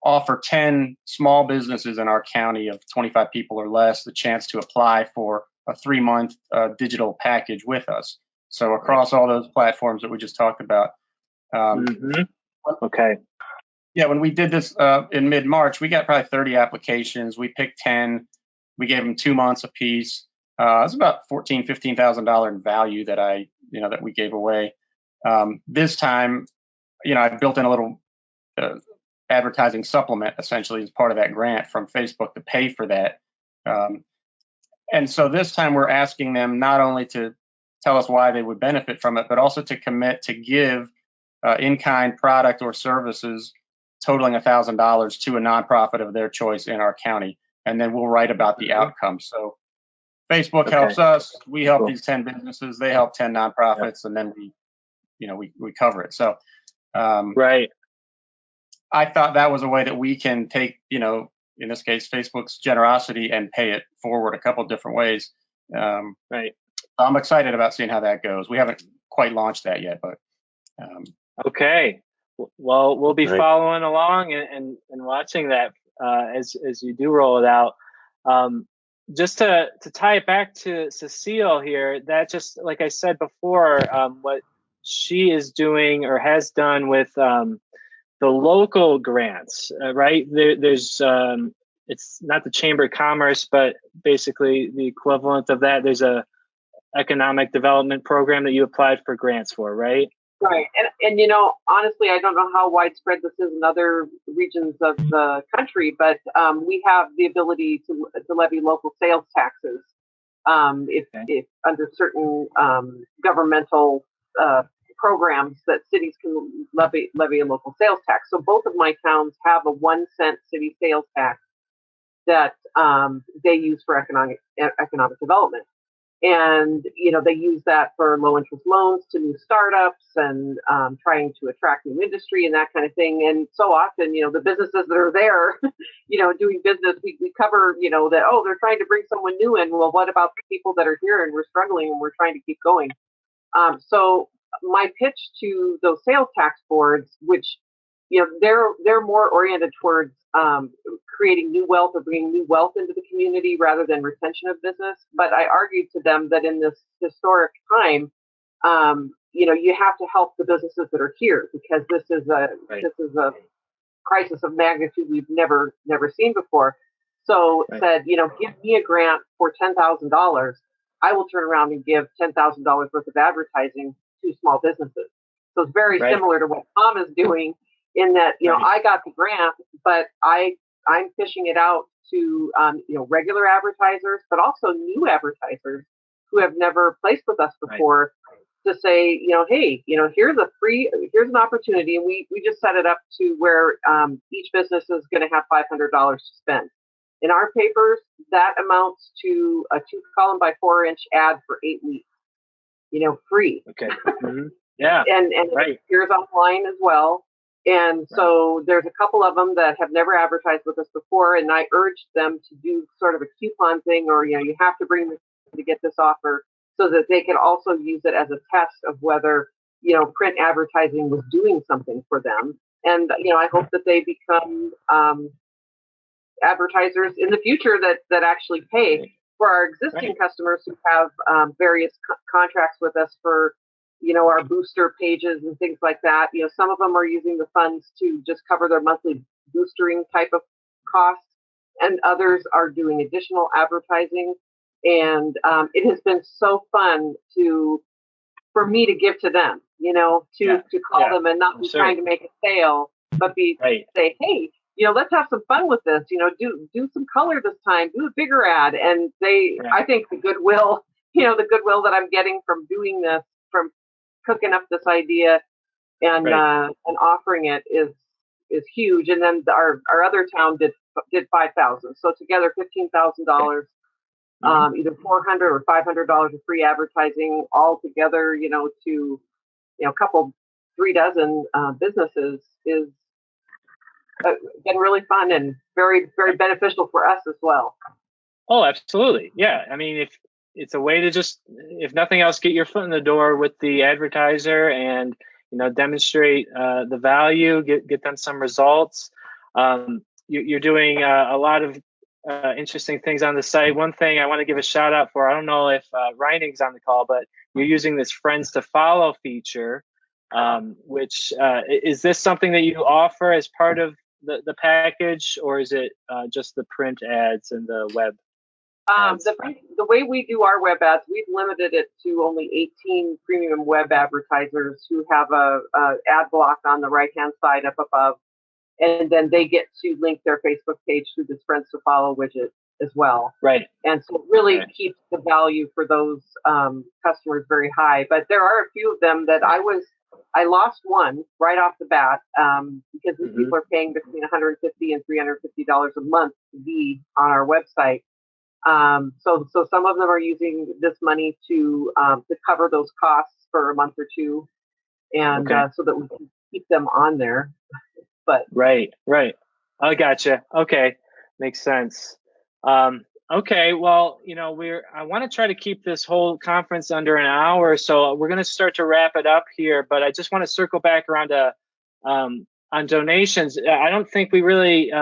offer 10 small businesses in our county of 25 people or less the chance to apply for a 3-month digital package with us. So across all those platforms that we just talked about. Okay. Yeah, when we did this in mid-March, we got probably 30 applications. We picked 10. We gave them 2 months apiece. It's about $14,000, $15,000 in value that that we gave away. This time, I built in a little advertising supplement essentially as part of that grant from Facebook to pay for that. And so this time we're asking them not only to tell us why they would benefit from it, but also to commit to give in-kind product or services totaling $1,000 to a nonprofit of their choice in our county. And then we'll write about the outcome. So Facebook helps us, we help these 10 businesses, they help 10 nonprofits, and then we cover it. So I thought that was a way that we can take, in this case, Facebook's generosity and pay it forward a couple different ways. I'm excited about seeing how that goes. We haven't quite launched that yet, but. Okay. Well, we'll be following along and watching that as you do roll it out. Just to tie it back to Cecile here, that just, like I said before, what she is doing or has done with the local grants, right? There's it's not the Chamber of Commerce, but basically the equivalent of that. There's a economic development program that you applied for grants for, right? Right. And honestly, I don't know how widespread this is in other regions of the country, but we have the ability to levy local sales taxes if under certain governmental programs that cities can levy a local sales tax. So both of my towns have a 1-cent city sales tax that they use for economic development. And, they use that for low interest loans to new startups and trying to attract new industry and that kind of thing. And so often, the businesses that are there, doing business, we cover, that, they're trying to bring someone new in. Well, what about the people that are here and we're struggling and we're trying to keep going? So my pitch to those sales tax boards, which, they're more oriented towards creating new wealth or bringing new wealth into the community rather than retention of business. But I argued to them that in this historic time, you have to help the businesses that are here because this is a crisis of magnitude we've never seen before. So said, give me a grant for $10,000. I will turn around and give $10,000 worth of advertising to small businesses. So it's very similar to what Tom is doing. In that, I got the grant, but I'm fishing it out to, regular advertisers, but also new advertisers who have never placed with us before. to say, hey, here's an opportunity, and we just set it up to where each business is going to have $500 to spend. In our papers, that amounts to a 2-column by 4-inch ad for 8 weeks, free. Okay. Mm-hmm. Yeah. And right. It appears online as well. And so there's a couple of them that have never advertised with us before, and I urged them to do sort of a coupon thing, or, you have to bring this to get this offer, so that they can also use it as a test of whether, print advertising was doing something for them. And, I hope that they become advertisers in the future that actually pay. For our existing customers who have various contracts with us for, our booster pages and things like that, some of them are using the funds to just cover their monthly boostering type of costs, and others are doing additional advertising. And it has been so fun for me to give to them, to call them and not be trying to make a sale, but say, hey, let's have some fun with this, do some color this time, do a bigger ad. And I think the goodwill that I'm getting from doing this, from cooking up this idea and offering it is huge. And then our other town did 5,000. So together, $15,000, either $400 or $500 of free advertising all together, to, a couple, 3 dozen businesses is been really fun and very, very beneficial for us as well. Oh, absolutely. Yeah. I mean, if it's a way to just, if nothing else, get your foot in the door with the advertiser and, demonstrate the value, get them some results. You're doing a lot of interesting things on the site. One thing I want to give a shout out for, I don't know if Reining's on the call, but you're using this friends to follow feature, which is this something that you offer as part of the package, or is it just the print ads and the web? The way we do our web ads, we've limited it to only 18 premium web advertisers who have a ad block on the right-hand side up above, and then they get to link their Facebook page through this Friends to Follow widget as well. Right. And so it really keeps the value for those customers very high. But there are a few of them that I lost one right off the bat because these people are paying between $150 and $350 a month to be on our website. So some of them are using this money to cover those costs for a month or two, and so that we can keep them on there. But right, I gotcha. Okay, makes sense. Okay, well, I want to try to keep this whole conference under an hour, so we're going to start to wrap it up here. But I just want to circle back around to on donations. I don't think we really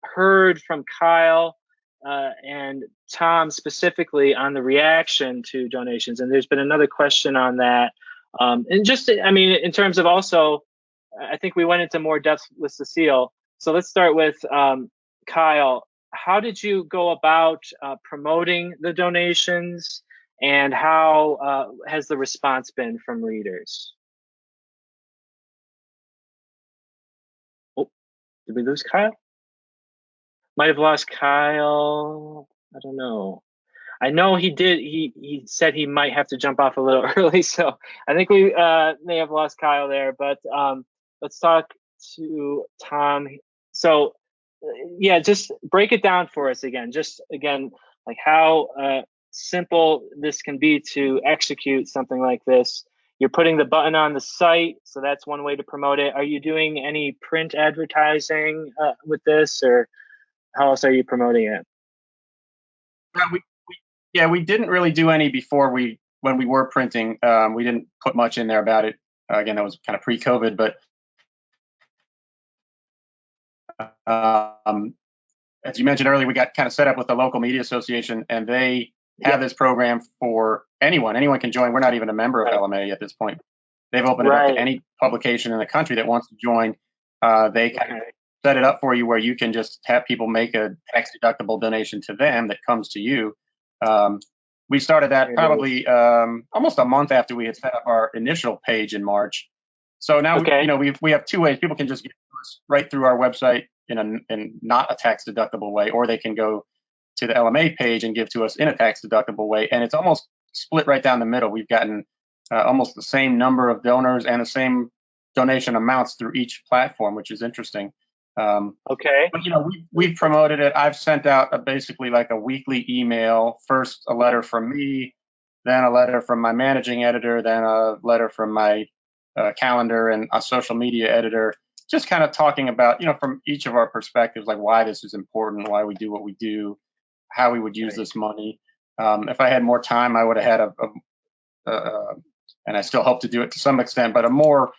heard from Kyle and Tom specifically on the reaction to donations, and there's been another question on that. And just, in terms of also, I think we went into more depth with Cecile. So let's start with Kyle. How did you go about promoting the donations, and how has the response been from readers? Oh, did we lose Kyle? Might have lost Kyle. I don't know. I know he did. He said he might have to jump off a little early, so I think we may have lost Kyle there. But let's talk to Tom. So, just break it down for us again. Just again, like how simple this can be to execute something like this. You're putting the button on the site, so that's one way to promote it. Are you doing any print advertising with this, or how else are you promoting it? We didn't really do any before when we were printing. We didn't put much in there about it. Again, that was kind of pre-COVID, but as you mentioned earlier, we got kind of set up with the local media association, and they have this program for anyone. Anyone can join. We're not even a member of LMA at this point. They've opened it up to any publication in the country that wants to join. They kind of set it up for you where you can just have people make a tax-deductible donation to them that comes to you. We started that probably almost a month after we had set up our initial page in March. So now we have 2 ways. People can just get to us right through our website in not a tax-deductible way, or they can go to the LMA page and give to us in a tax-deductible way. And it's almost split right down the middle. We've gotten almost the same number of donors and the same donation amounts through each platform, which is interesting. Okay. But we've promoted it. I've sent out basically like a weekly email. First a letter from me, then a letter from my managing editor, then a letter from my calendar and a social media editor, just kind of talking about, from each of our perspectives, like why this is important, why we do what we do, how we would use this money. If I had more time, I would have had and I still hope to do it to some extent, but a more,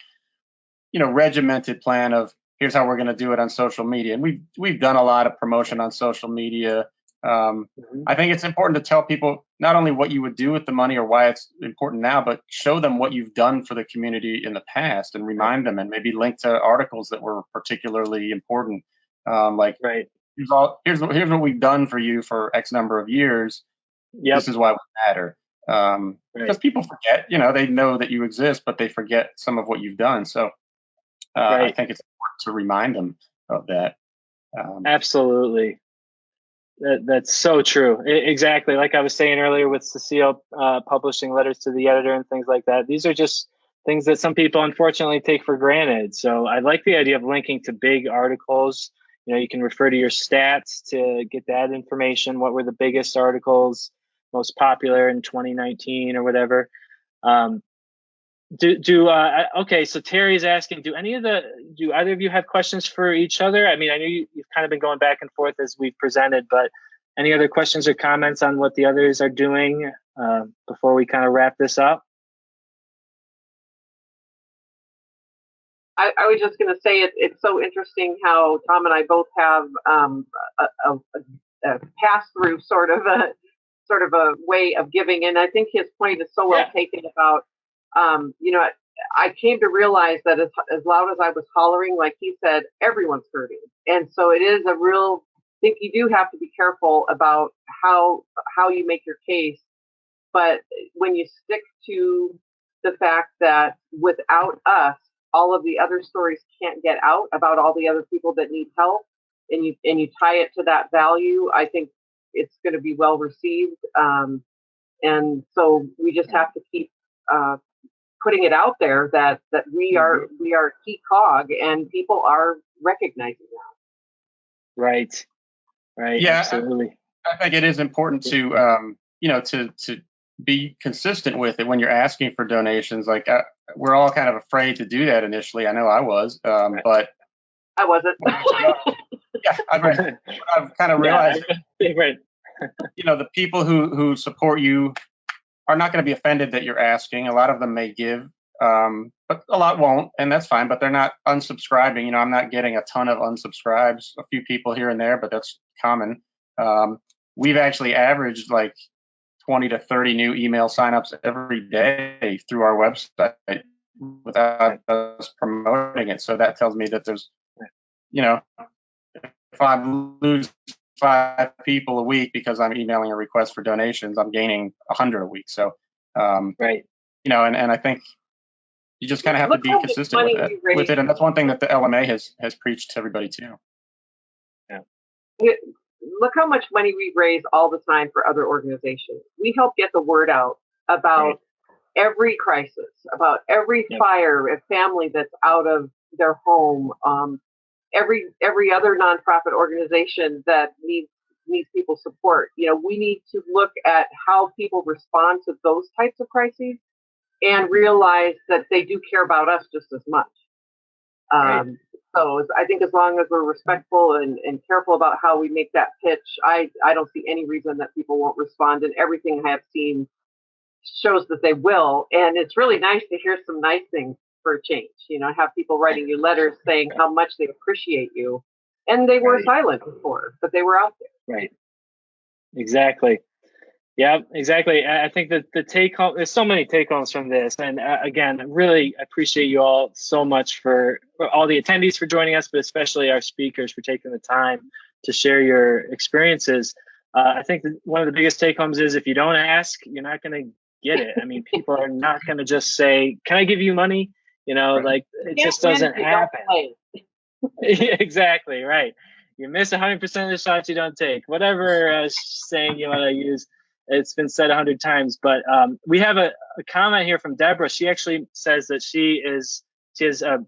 regimented plan of here's how we're going to do it on social media. And we've done a lot of promotion on social media. I think it's important to tell people not only what you would do with the money or why it's important now, but show them what you've done for the community in the past and remind them, and maybe link to articles that were particularly important. Here's what we've done for you for X number of years. Yep. This is why we matter. Because people forget, they know that you exist, but they forget some of what you've done. So I think it's important to remind them of that. Absolutely. That's so true. Exactly. Like I was saying earlier with Cecile publishing letters to the editor and things like that. These are just things that some people unfortunately take for granted. So I like the idea of linking to big articles. You can refer to your stats to get that information. What were the biggest articles, most popular in 2019 or whatever. Okay, so Terry's asking, do either of you have questions for each other? I mean, I know you've kind of been going back and forth as we've presented, but any other questions or comments on what the others are doing before we kind of wrap this up? I was just going to say it's so interesting how Tom and I both have a pass-through sort of a way of giving, and I think his point is so well taken about. I came to realize that as loud as I was hollering, like he said, everyone's hurting. And so it is a real, I think you do have to be careful about how you make your case. But when you stick to the fact that without us, all of the other stories can't get out about all the other people that need help, and you tie it to that value, I think it's going to be well received. And so we just have to keep putting it out there that we are a key cog, and people are recognizing that. Right. Yeah, absolutely. I think it is important to to be consistent with it when you're asking for donations. Like we're all kind of afraid to do that initially. I know I was, but I wasn't. I've kind of realized the people who support you are not going to be offended that you're asking. A lot of them may give, but a lot won't, and that's fine. But they're not unsubscribing. I'm not getting a ton of unsubscribes, a few people here and there, but that's common. We've actually averaged like 20 to 30 new email signups every day through our website without us promoting it. So that tells me that there's, if I lose 5 people a week because I'm emailing a request for donations, I'm gaining 100 a week. So, and I think you just kind of have to be consistent with it. And that's one thing that the LMA has preached to everybody too. Yeah. Look how much money we raise all the time for other organizations. We help get the word out about every crisis, about every fire, a family that's out of their home, every other nonprofit organization that needs people support. We need to look at how people respond to those types of crises and realize that they do care about us just as much. So I think as long as we're respectful and careful about how we make that pitch, I don't see any reason that people won't respond. And everything I have seen shows that they will. And it's really nice to hear some nice things for a change. Have people writing you letters saying how much they appreciate you. And they were silent before, but they were out there. Right. Exactly. Yeah, exactly. I think that the take home, there's so many take homes from this. And again, I really appreciate you all so much for all the attendees for joining us, but especially our speakers for taking the time to share your experiences. I think that one of the biggest take homes is if you don't ask, you're not going to get it. I mean, people are not going to just say, can I give you money? Like it just doesn't happen. Exactly. Right. You miss 100% of the shots you don't take, whatever saying you want to use. It's been said 100 times, but we have a comment here from Deborah. She actually says that she has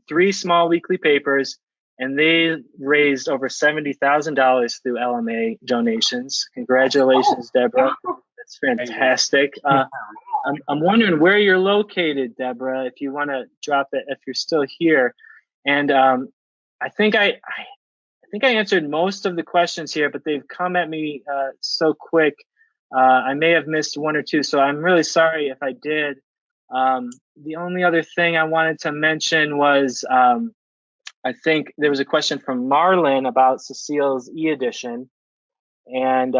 3 small weekly papers, and they raised over $70,000 through LMA donations. Congratulations, Deborah. That's fantastic. I'm wondering where you're located, Deborah, if you want to drop it, if you're still here. And I think I answered most of the questions here, but they've come at me so quick. I may have missed 1 or 2, so I'm really sorry if I did. The only other thing I wanted to mention was I think there was a question from Marlon about Cecile's e-edition. And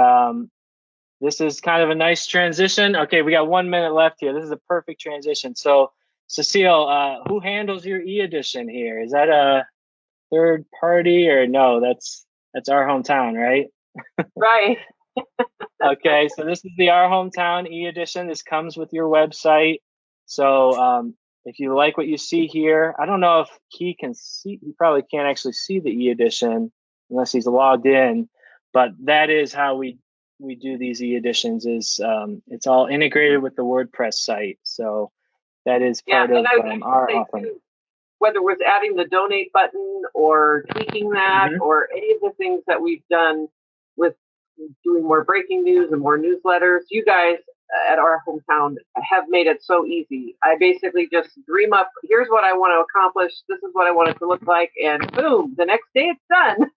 this is kind of a nice transition. Okay, we got 1 minute left here. This is a perfect transition. So, Cecile, who handles your e-edition here? Is that a third party or no? That's Our Hometown, right? Right. Okay, so this is the Our Hometown e-edition. This comes with your website. So if you like what you see here, I don't know if he can see. He probably can't actually see the e-edition unless he's logged in. But that is how we do these e-editions. Is it's all integrated with the WordPress site. So that is part of our offering. Whether it was adding the donate button or tweaking that, or any of the things that we've done with doing more breaking news and more newsletters, you guys at Our Hometown have made it so easy. I basically just dream up, here's what I want to accomplish, this is what I want it to look like, and boom, the next day it's done.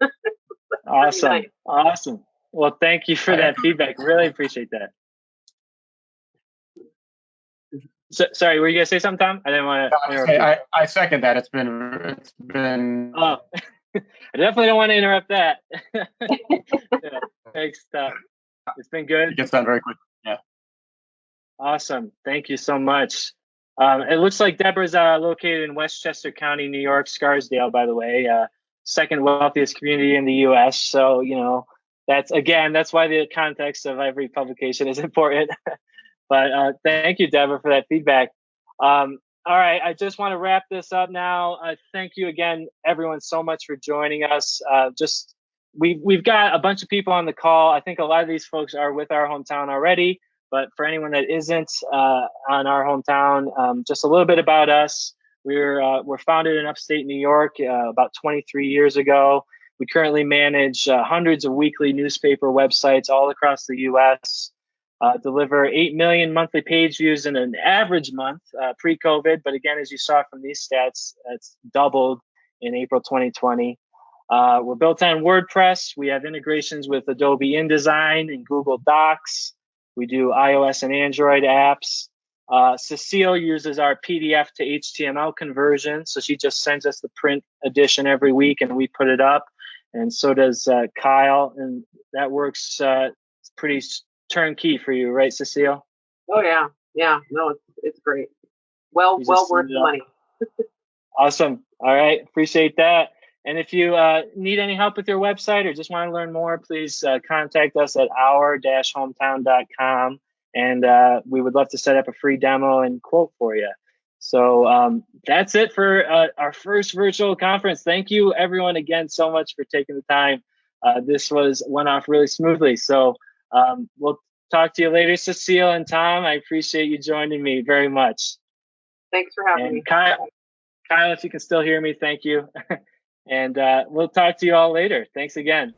Awesome. Nice. Awesome. Well, thank you for that feedback. Really appreciate that. So, sorry, were you gonna say something, Tom? I didn't want to. I second that. It's been. Oh, I definitely don't want to interrupt that. Yeah, thanks, Tom. It's been good. It gets done very quick. Yeah. Awesome. Thank you so much. It looks like Deborah's located in Westchester County, New York, Scarsdale, by the way, second wealthiest community in the U.S. So, that's why the context of every publication is important. But thank you, Deborah, for that feedback. All right, I just want to wrap this up now. Thank you again, everyone, so much for joining us. We've got a bunch of people on the call. I think a lot of these folks are with Our Hometown already, but for anyone that isn't on Our Hometown, just a little bit about us. We're founded in upstate New York about 23 years ago. We currently manage hundreds of weekly newspaper websites all across the U.S., deliver 8 million monthly page views in an average month pre-COVID. But again, as you saw from these stats, it's doubled in April 2020. We're built on WordPress. We have integrations with Adobe InDesign and Google Docs. We do iOS and Android apps. Cecile uses our PDF to HTML conversion. So she just sends us the print edition every week and we put it up. And so does Kyle. And that works pretty turnkey for you, right, Cecile? Oh, yeah. Yeah. No, it's great. Well worth the money. Awesome. All right. Appreciate that. And if you need any help with your website or just want to learn more, please contact us at our-hometown.com. And we would love to set up a free demo and quote for you. So that's it for our first virtual conference. Thank you, everyone, again, so much for taking the time. This went off really smoothly. So we'll talk to you later, Cecile and Tom. I appreciate you joining me very much. Thanks for having me. Kyle, if you can still hear me, thank you. And we'll talk to you all later. Thanks again.